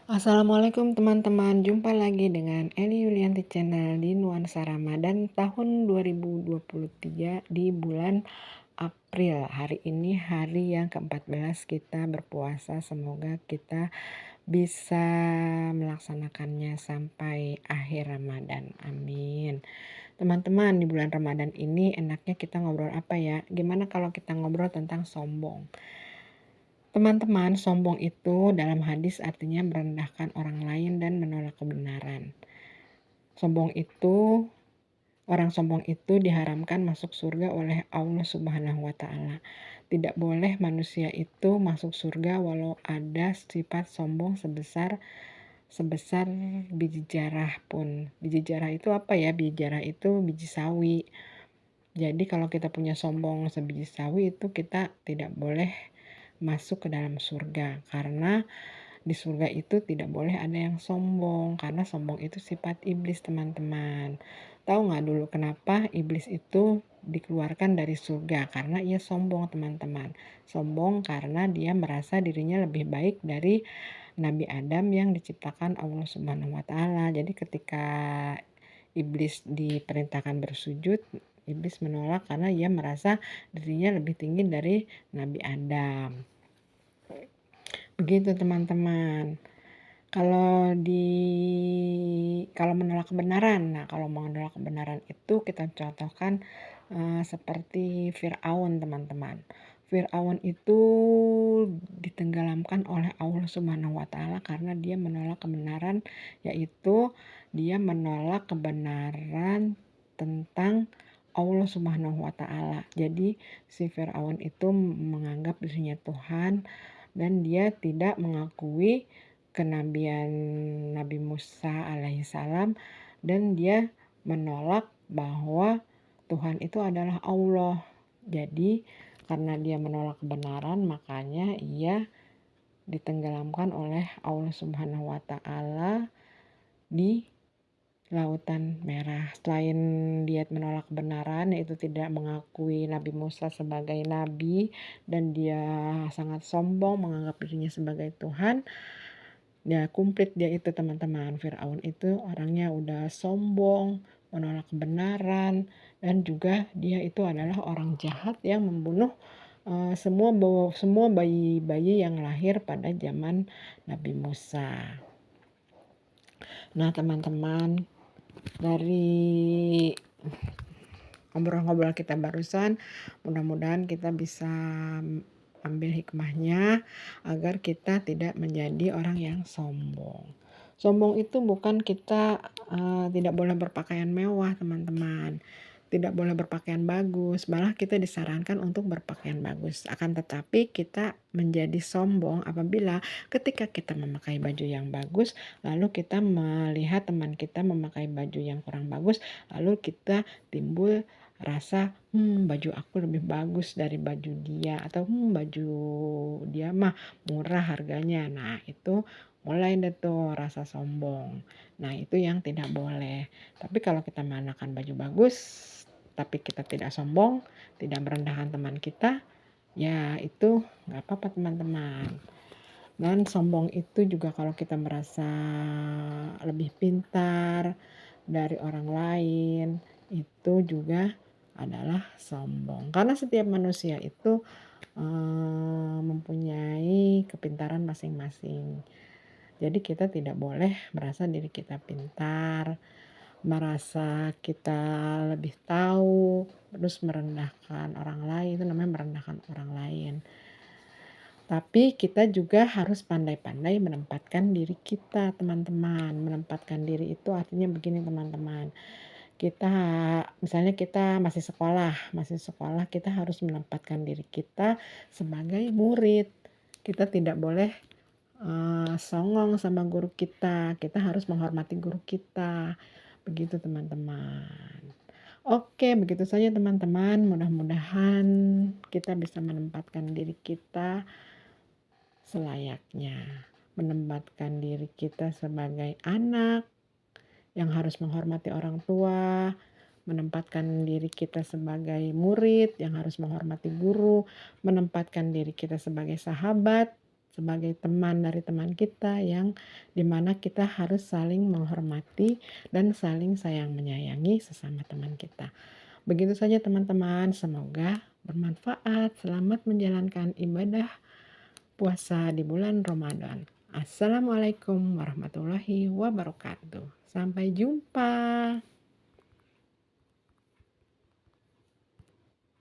Assalamualaikum teman-teman, jumpa lagi dengan Eli Yulianti Channel di nuansa Ramadan tahun 2023 di bulan April. Hari ini hari yang ke-14 kita berpuasa, semoga kita bisa melaksanakannya sampai akhir Ramadan, amin. Teman-teman, di bulan Ramadan ini enaknya kita ngobrol apa ya? Gimana kalau kita ngobrol tentang sombong? Teman-teman, sombong itu dalam hadis artinya merendahkan orang lain dan menolak kebenaran. Sombong itu, orang sombong itu diharamkan masuk surga oleh Allah Subhanahu wa Ta'ala. Tidak boleh manusia itu masuk surga walau ada sifat sombong sebesar sebesar biji jarah pun. Biji jarah itu apa ya? Biji jarah itu biji sawi. Jadi kalau kita punya sombong sebiji sawi itu kita tidak boleh masuk ke dalam surga, karena di surga itu tidak boleh ada yang sombong, karena sombong itu sifat iblis, teman-teman. Tahu nggak dulu kenapa iblis itu dikeluarkan dari surga? Karena ia sombong, teman-teman. Sombong karena dia merasa dirinya lebih baik dari Nabi Adam yang diciptakan Allah Subhanahu wa Ta'ala. Jadi ketika iblis diperintahkan bersujud, iblis menolak karena ia merasa dirinya lebih tinggi dari Nabi Adam. Begitu teman-teman. Kalau menolak kebenaran, nah kalau menolak kebenaran itu kita contohkan seperti Fir'aun, teman-teman. Fir'aun itu ditenggelamkan oleh Allah Subhanahu wa Ta'ala karena dia menolak kebenaran, yaitu dia menolak kebenaran tentang Allah Subhanahu wa Ta'ala. Jadi si Fir'aun itu menganggap dirinya Tuhan dan dia tidak mengakui kenabian Nabi Musa alaihissalam, dan dia menolak bahwa Tuhan itu adalah Allah. Jadi karena dia menolak kebenaran, makanya ia ditenggelamkan oleh Allah Subhanahu wa Ta'ala di Lautan Merah. Selain dia menolak kebenaran, yaitu tidak mengakui Nabi Musa sebagai nabi, dan dia sangat sombong menganggap dirinya sebagai Tuhan. Ya, komplit dia itu, teman-teman. Firaun itu orangnya udah sombong, menolak kebenaran, dan juga dia itu adalah orang jahat yang membunuh semua bayi-bayi yang lahir pada zaman Nabi Musa. Nah, teman-teman, dari ngobrol-ngobrol kita barusan, mudah-mudahan kita bisa ambil hikmahnya agar kita tidak menjadi orang yang sombong. Sombong itu bukan kita tidak boleh berpakaian mewah, teman-teman. Tidak boleh berpakaian bagus, malah kita disarankan untuk berpakaian bagus. Akan tetapi kita menjadi sombong apabila ketika kita memakai baju yang bagus, lalu kita melihat teman kita memakai baju yang kurang bagus, lalu kita timbul rasa baju aku lebih bagus dari baju dia, atau baju dia mah murah harganya. Nah, itu mulai deh tuh rasa sombong. Nah, itu yang tidak boleh. Tapi kalau kita mengenakan baju bagus tapi kita tidak sombong, tidak merendahkan teman kita, ya itu nggak apa-apa, teman-teman. Dan sombong itu juga kalau kita merasa lebih pintar dari orang lain, itu juga adalah sombong. Karena setiap manusia itu mempunyai kepintaran masing-masing. Jadi kita tidak boleh merasa diri kita pintar, merasa kita lebih tahu, terus merendahkan orang lain. Itu namanya merendahkan orang lain. Tapi kita juga harus pandai-pandai menempatkan diri kita, teman-teman. Menempatkan diri itu artinya begini, teman-teman. Kita misalnya kita masih sekolah, kita harus menempatkan diri kita sebagai murid. Kita tidak boleh songong sama guru kita. Kita harus menghormati guru kita. Begitu, teman-teman. Oke, begitu saja, teman-teman. Mudah-mudahan kita bisa menempatkan diri kita selayaknya, menempatkan diri kita sebagai anak yang harus menghormati orang tua, menempatkan diri kita sebagai murid yang harus menghormati guru, menempatkan diri kita sebagai sahabat sebagai teman dari teman kita yang dimana kita harus saling menghormati dan saling sayang menyayangi sesama teman kita. Begitu saja teman-teman, semoga bermanfaat. Selamat menjalankan ibadah puasa di bulan Ramadan. Assalamualaikum warahmatullahi wabarakatuh. Sampai jumpa.